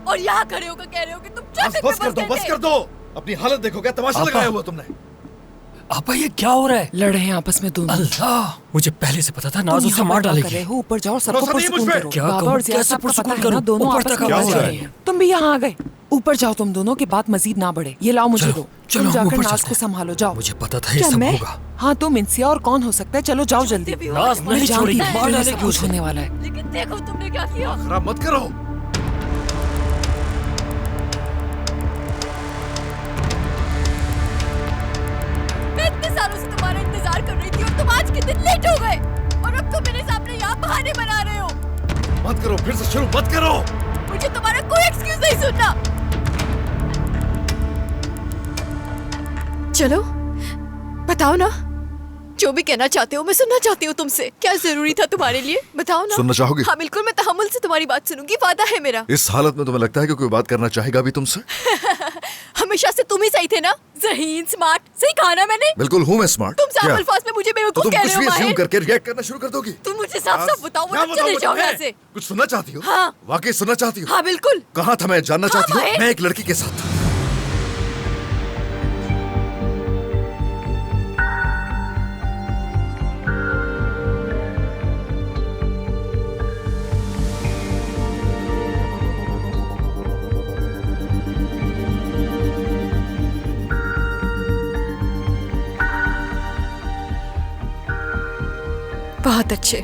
और यहाँ खड़े होकर कह रहे हो कि तुम ट्रैफिक बस कर दो, बस कर दो। अपनी हालत देखो, क्या तमाशा लगाया हुआ तुमने। आपा ये क्या हो रहा है? लड़ रहे हैं आपस में दोनों। अल्लाह, मुझे पहले से पता था नाज उसे मार डालेगी। ऊपर जाओ, सबको पुरसुकून करो। क्या बाबा करूं, और ज़िया कैसे साहब का पुरसुकून पता है ना, करूं? दोनों ऊपर आपस तक में आवाज लड़ आ रहे रही हैं। तुम भी यहाँ आ गए। ऊपर जाओ तुम दोनों, की बात मजीद ना बढ़े। ये लाओ मुझे दो। चलो, तुम हम जाकर ऊपर नाज चलते को हैं। संभालो, जाओ। मुझे पता था ये क्या सब मैं? होगा। हाँ तुम इंसिया, और कौन हो सकता है? चलो जाओ जल्दी। नाज नहीं छोड़ेगी, मार ये डालेगी सब कुछ उसे। होने वाला है। लेकिन देखो तुमने क्या किया। खराब मत करो। मैं इतने सालों से तुम्हारा इंतजार कर रही थी और तुम आज के दिन लेट हो गए और अब तुम मेरे सामने यहाँ बहाने बना रहे हो। मत करो, फिर से शुरू मत करो। मुझे तुम्हारा कोई एक्सक्यूज नहीं सुनना। चलो बताओ ना, जो भी कहना चाहते हो मैं सुनना चाहती हूँ तुमसे। क्या जरूरी था तुम्हारे लिए, बताओ ना। सुनना चाहोगी? हाँ बिल्कुल, मैं तहम्मुल से तुम्हारी बात सुनूंगी, वादा है मेरा। इस हालत में तुम्हें लगता है कि कोई बात करना चाहेगा भी तुमसे? हमेशा से तुम ही सही थे ना, ज़हीन स्मार्ट। सही कहा ना मैंने? बिल्कुल हूँ मैं स्मार्ट। तुम साफ क्या? अल्फाज में मुझे तो बेवकूफ तुम कह कुछ रहे हो भी assume माहिर। करके रिएक्ट करना शुरू कर दोगी? तुम मुझे साफ साफ बताओ, क्या वरना चले जाओ यहाँ से। कुछ सुनना चाहती हो? हाँ। वाकई सुनना चाहती हो? हाँ बिल्कुल। कहाँ था मैं जानना हाँ, चाहती हूँ? माहिर। मैं एक लड़की के साथ। बहुत अच्छे,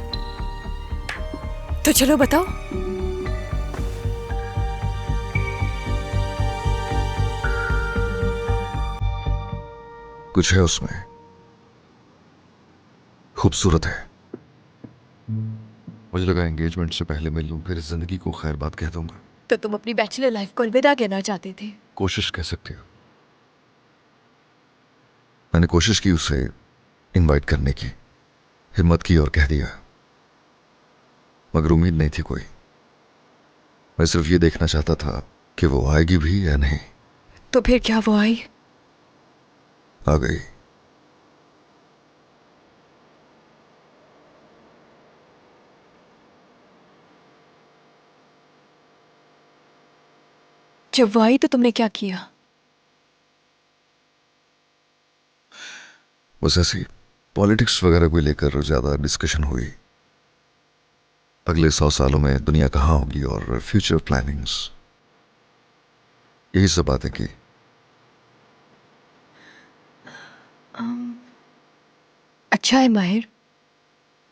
तो चलो बताओ। कुछ है उसमें, खूबसूरत है। मुझे लगा एंगेजमेंट से पहले मिल लूं, फिर जिंदगी को खैर बात कह दूंगा। तो तुम अपनी बैचलर लाइफ को अलविदा कहना चाहते थे। कोशिश कह सकती हो। मैंने कोशिश की उसे इनवाइट करने की, हिम्मत की और कह दिया, मगर उम्मीद नहीं थी कोई। मैं सिर्फ ये देखना चाहता था कि वो आएगी भी या नहीं। तो फिर क्या वो आई? आ गई। जब वो आई तो तुमने क्या किया? बस ऐसी पॉलिटिक्स वगैरह को लेकर ज्यादा डिस्कशन हुई। अगले 100 सालों में दुनिया कहाँ होगी और फ्यूचर प्लानिंग्स, यही सब बातें की। अच्छा है माहिर,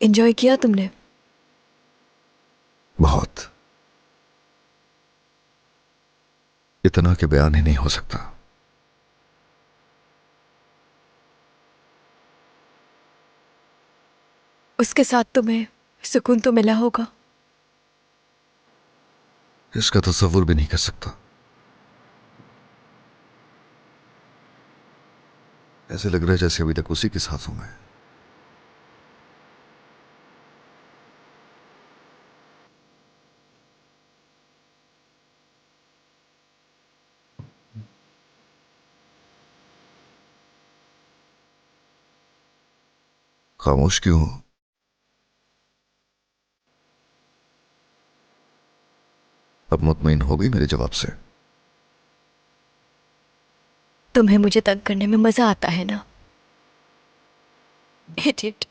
एंजॉय किया तुमने? बहुत, इतना कि बयान ही नहीं हो सकता। उसके साथ तुम्हें सुकून तो मिला होगा। इसका तस्वुर भी नहीं कर सकता। ऐसे लग रहा है जैसे अभी तक उसी के साथ हूं मैं। खामोश क्यों हूं? अब मुतमईन हो गई मेरे जवाब से? तुम्हें मुझे तंग करने में मजा आता है ना? इडियट।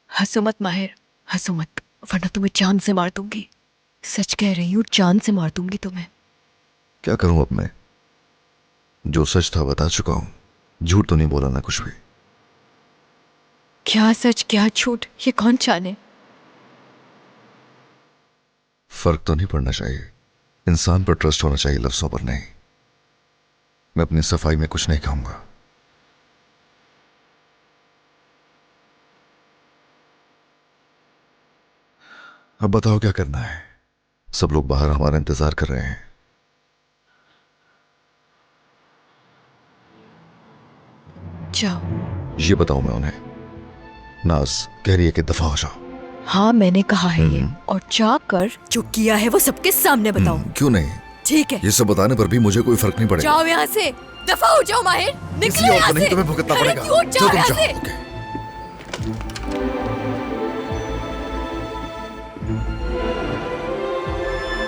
हंसो मत माहिर, हंसो मत, वरना तुम्हें जान से मार दूंगी। सच कह रही हूँ, जान से मार दूंगी तुम्हें। क्या करूं अब मैं? जो सच था बता चुका हूं। झूठ तो नहीं बोला ना कुछ भी। क्या सच क्या झूठ ये कौन जाने। फर्क तो नहीं पड़ना चाहिए। इंसान पर ट्रस्ट होना चाहिए, लफ्जों पर नहीं। मैं अपनी सफाई में कुछ नहीं कहूंगा। अब बताओ क्या करना है? सब लोग बाहर हमारा इंतजार कर रहे हैं। जाओ। ये बताओ मैं उन्हें। नाज कह रही है कि दफा हो जाओ। हाँ मैंने कहा है ये, और जाकर जो किया है वो सबके सामने बताओ। क्यों नहीं? ठीक है, ये सब बताने पर भी मुझे कोई फर्क नहीं पड़ेगा। जाओ यहाँ से। दफा हो जाओ माहिर, किसी निकलो और यहाँ को नहीं से। तुम्हें भुगतना अरे पड़ेगा। क्यों जो जाओ तुम यहाँ से? चाहोगे।